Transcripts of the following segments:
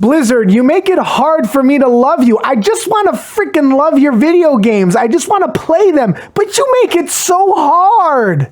Blizzard, you make it hard for me to love you. I just want to freaking love your video games. I just want to play them, but you make it so hard.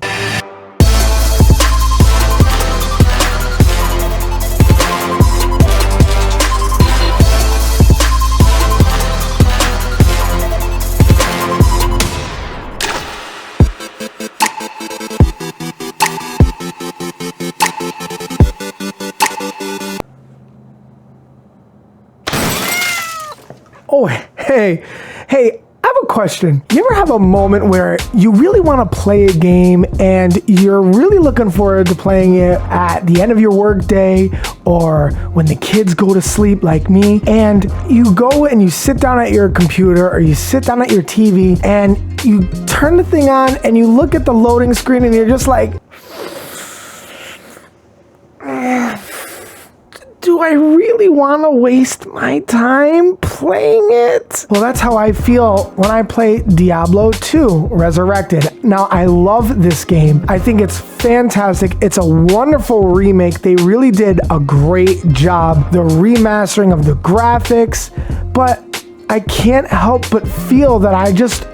Oh, hey, I have a question. You ever have a moment where you really want to play a game and you're really looking forward to playing it at the end of your workday or when the kids go to sleep like me, and you go and you sit down at your computer or you sit down at your TV and you turn the thing on and you look at the loading screen and you're just like, do I really want to waste my time playing it? Well, that's how I feel when I play Diablo 2 Resurrected. Now, I love this game. I think it's fantastic. It's a wonderful remake. They really did a great job. The remastering of the graphics, but I can't help but feel that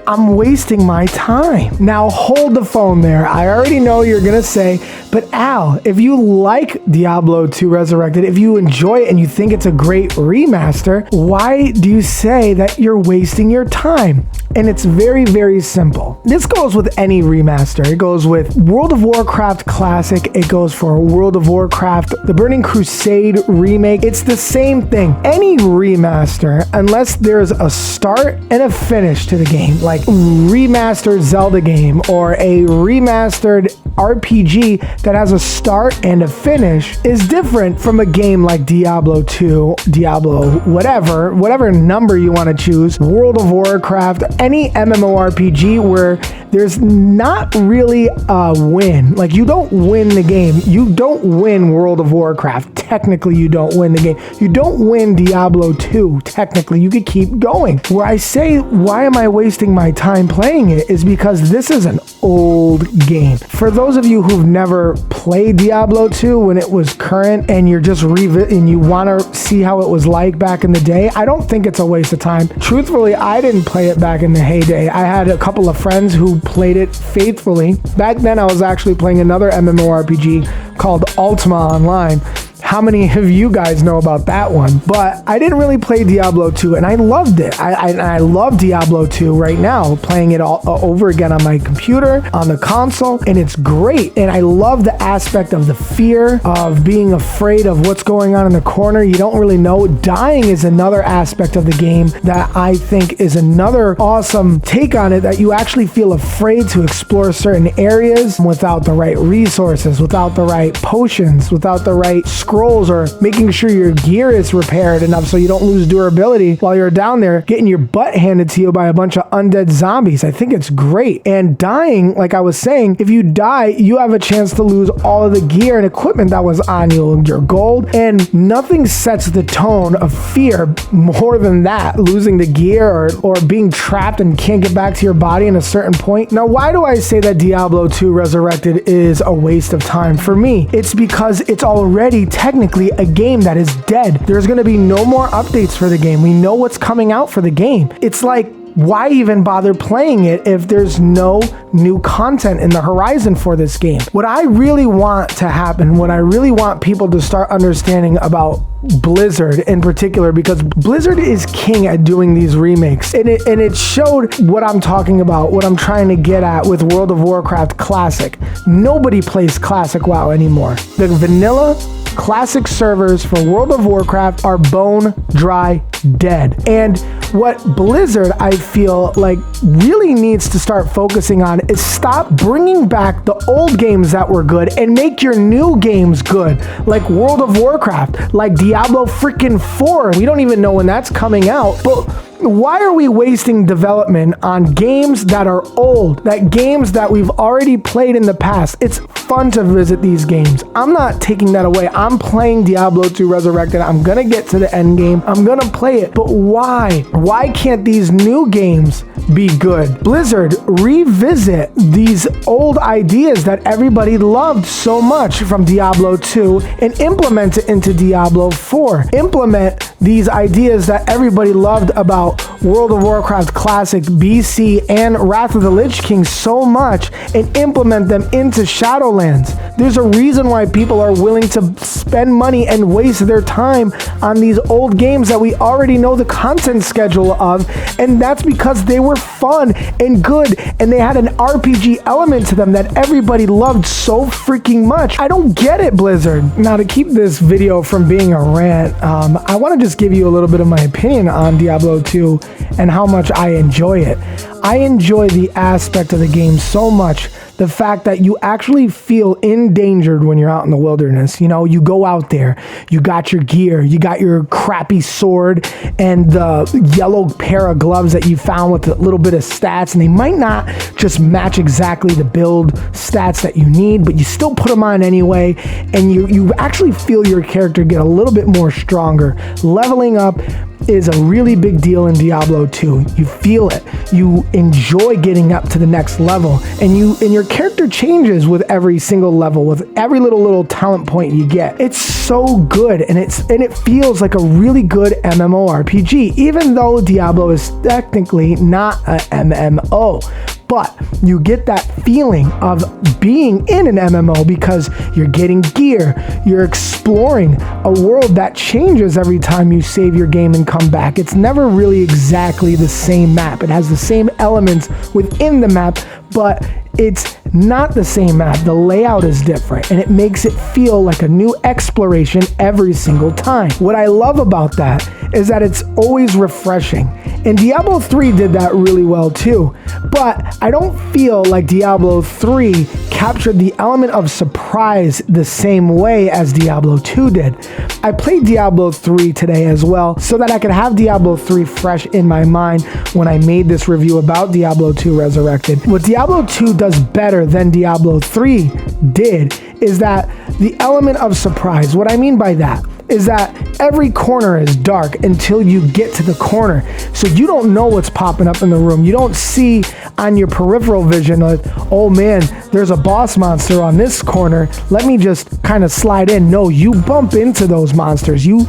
I'm wasting my time. Now hold the phone there. I already know you're gonna say, but Al, if you like Diablo 2 Resurrected, if you enjoy it and you think it's a great remaster, why do you say that you're wasting your time? And it's very, very simple. This goes with any remaster. It goes with World of Warcraft Classic. It goes for World of Warcraft, the Burning Crusade remake. It's the same thing. Any remaster, unless there's a start and a finish to the game, like remastered Zelda game or a remastered RPG that has a start and a finish, is different from a game like Diablo 2, Diablo, whatever number you want to choose, World of Warcraft, any MMORPG where there's not really a win. Like, you don't win the game. You don't win World of Warcraft. Technically, you don't win the game. You don't win Diablo 2. Technically, you could keep going. Where I say, why am I wasting my time playing it, is because this is an old game. For those of you who've never played Diablo 2 when it was current and you're just and you want to see how it was like back in the day, I don't think it's a waste of time. Truthfully, I didn't play it back in the heyday. I had a couple of friends who played it faithfully. Back then, I was actually playing another MMORPG called Ultima Online. How many of you guys know about that one? But I didn't really play Diablo 2, and I loved it. I love Diablo 2 right now, playing it all over again on my computer, on the console, and it's great. And I love the aspect of the fear of being afraid of what's going on in the corner. You don't really know. Dying is another aspect of the game that I think is another awesome take on it, that you actually feel afraid to explore certain areas without the right resources, without the right potions, without the right scrolls, or making sure your gear is repaired enough so you don't lose durability while you're down there getting your butt handed to you by a bunch of undead zombies. I think it's great. And dying, like I was saying, if you die, you have a chance to lose all of the gear and equipment that was on you, your gold, and nothing sets the tone of fear more than that, losing the gear or being trapped and can't get back to your body in a certain point. Now, why do I say that Diablo 2 Resurrected is a waste of time? For me, it's because it's already technically a game that is dead. There's going to be no more updates for the game. We know what's coming out for the game. It's like, why even bother playing it if there's no new content in the horizon for this game? What I really want to happen, what I really want people to start understanding about Blizzard in particular, because Blizzard is king at doing these remakes, and it showed what I'm talking about, what I'm trying to get at with World of Warcraft Classic. Nobody plays Classic WoW anymore. The vanilla classic servers for World of Warcraft are bone dry dead. And what Blizzard, I feel like, really needs to start focusing on is stop bringing back the old games that were good and make your new games good, like World of Warcraft, like Diablo freaking 4. We don't even know when that's coming out, but Why are we wasting development on games that are old, games that we've already played in the past? It's fun to visit these games. I'm not taking that away. I'm playing Diablo 2 Resurrected. I'm gonna get to the end game. I'm gonna play it. But why? Why can't these new games be good? Blizzard, revisit these old ideas that everybody loved so much from Diablo 2 and implement it into Diablo 4. Implement these ideas that everybody loved about World of Warcraft Classic, BC, and Wrath of the Lich King so much and implement them into Shadowlands. There's a reason why people are willing to spend money and waste their time on these old games that we already know the content schedule of, and that's because they were fun and good and they had an RPG element to them that everybody loved so freaking much. I don't get it, Blizzard. Now, to keep this video from being a rant, I want to just give you a little bit of my opinion on Diablo 2 and how much I enjoy it. I enjoy the aspect of the game so much, the fact that you actually feel endangered when you're out in the wilderness. You know, you go out there, you got your gear, you got your crappy sword and the yellow pair of gloves that you found with a little bit of stats, and they might not just match exactly the build stats that you need, but you still put them on anyway, and you actually feel your character get a little bit more stronger. Leveling up is a really big deal in Diablo 2. You feel it. You enjoy getting up to the next level, and your character changes with every single level, with every little talent point you get. It's so good, and it feels like a really good MMORPG, even though Diablo is technically not a MMO. But you get that feeling of being in an MMO because you're getting gear, you're exploring a world that changes every time you save your game and come back. It's never really exactly the same map. It has the same elements within the map, but it's not the same map. The layout is different, and it makes it feel like a new exploration every single time. What I love about that is that it's always refreshing. And Diablo 3 did that really well too. But I don't feel like Diablo 3 captured the element of surprise the same way as Diablo 2 did. I played Diablo 3 today as well so that I could have Diablo 3 fresh in my mind when I made this review about Diablo 2 Resurrected. What Diablo 2 does better than Diablo 3 did is that the element of surprise. What I mean by that is that every corner is dark until you get to the corner. So you don't know what's popping up in the room. You don't see on your peripheral vision like, oh man, there's a boss monster on this corner. Let me just kind of slide in. No, you bump into those monsters. You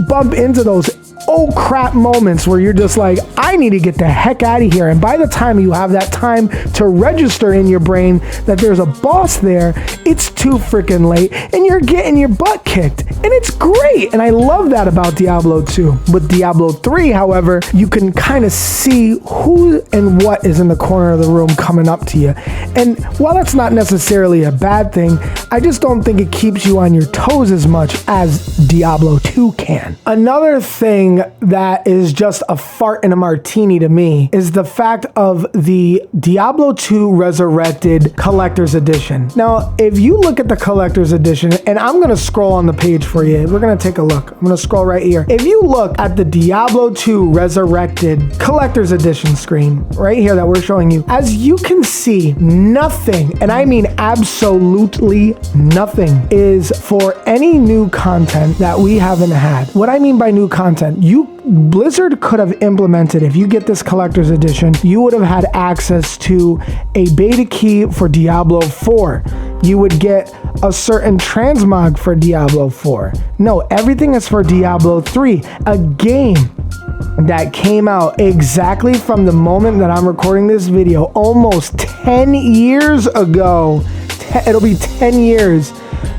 bump into those oh crap moments where you're just like, I need to get the heck out of here. And by the time you have that time to register in your brain that there's a boss there, it's too freaking late and you're getting your butt kicked. And it's great. And I love that about Diablo 2. With Diablo 3, however, you can kind of see who and what is in the corner of the room coming up to you. And while that's not necessarily a bad thing, I just don't think it keeps you on your toes as much as Diablo 2 can. Another thing that is just a fart in a martini to me is the fact of the Diablo 2 Resurrected Collector's Edition. Now, if you look at the Collector's Edition, and I'm going to scroll on the page for you, we're going to take a look. I'm going to scroll right here. If you look at the Diablo 2 Resurrected Collector's Edition screen right here that we're showing you, as you can see, nothing, and I mean absolutely nothing, is for any new content that we haven't had. What I mean by new content, Blizzard could have implemented, if you get this collector's edition, you would have had access to a beta key for Diablo 4. You would get a certain transmog for Diablo 4. No, everything is for Diablo 3, a game that came out exactly from the moment that I'm recording this video, almost 10 years ago. It'll be 10 years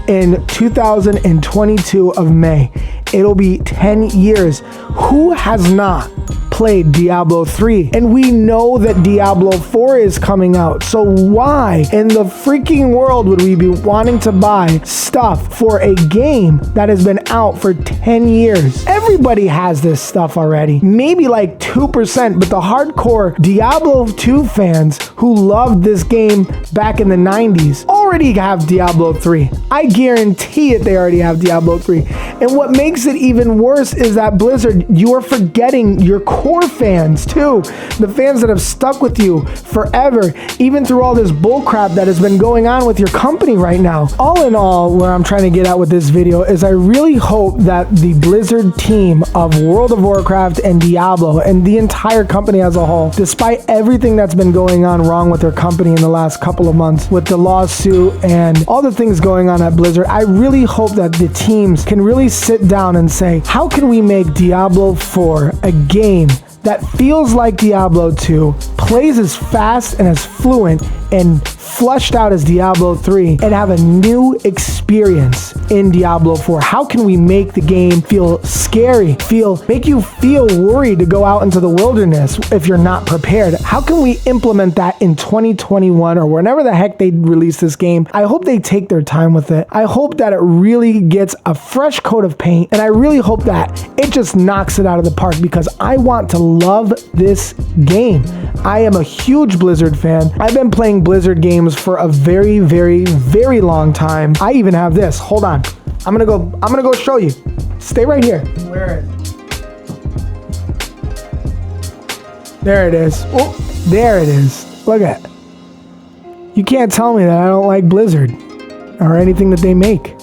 in 2022 of May. It'll be 10 years. Who has not played Diablo 3? And we know that Diablo 4 is coming out. So why in the freaking world would we be wanting to buy stuff for a game that has been out for 10 years? Everybody has this stuff already. Maybe like 2%, but the hardcore Diablo 2 fans who loved this game back in the 90s already have Diablo 3. I guarantee it, they already have Diablo 3. And what makes it even worse is that Blizzard, you are forgetting your core fans too. The fans that have stuck with you forever, even through all this bullcrap that has been going on with your company right now. All in all, where I'm trying to get at with this video is I really hope that the Blizzard team of World of Warcraft and Diablo and the entire company as a whole, despite everything that's been going on wrong with their company in the last couple of months with the lawsuit and all the things going on at Blizzard, I really hope that the teams can really sit down and say, how can we make Diablo 4 a game that feels like Diablo 2, plays as fast and as fluent and flushed out as Diablo 3, and have a new experience in Diablo 4? How can we make the game feel scary, make you feel worried to go out into the wilderness if you're not prepared? How can we implement that in 2021 or whenever the heck they release this game? I hope they take their time with it. I hope that it really gets a fresh coat of paint, and I really hope that it just knocks it out of the park, because I want to love this game. I am a huge Blizzard fan. I've been playing Blizzard games for a very, very, very long time. I even have this. Hold on. I'm gonna go show you. Stay right here. Where is it? There it is. Oh, there it is. Look at it. You can't tell me that I don't like Blizzard or anything that they make.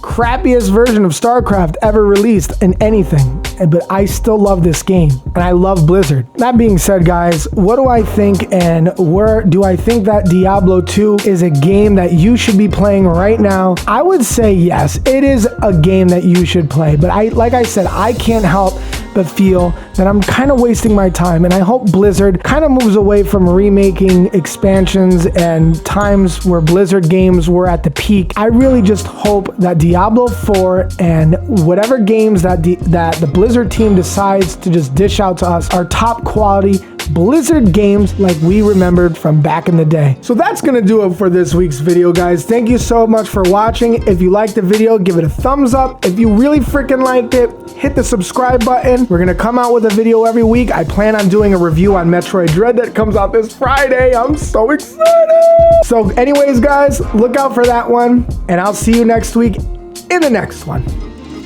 Crappiest version of StarCraft ever released in anything, but I still love this game, and I love Blizzard. That being said, guys, what do I think, and where do I think that Diablo 2 is a game that you should be playing right now? I would say yes, it is a game that you should play, but like I said, I can't help but feel that I'm kind of wasting my time, and I hope Blizzard kind of moves away from remaking expansions and times where Blizzard games were at the peak. I really just hope that Diablo 4 and whatever games that the Blizzard team decides to just dish out to us are top quality Blizzard games like we remembered from back in the day. So that's gonna do it for this week's video, guys. Thank you so much for watching. If you liked the video, give it a thumbs up. If you really freaking liked it, hit the subscribe button. We're gonna come out with a video every week. I plan on doing a review on Metroid Dread that comes out this Friday. I'm so excited. So anyways, guys, look out for that one, and I'll see you next week in the next one.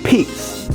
Peace.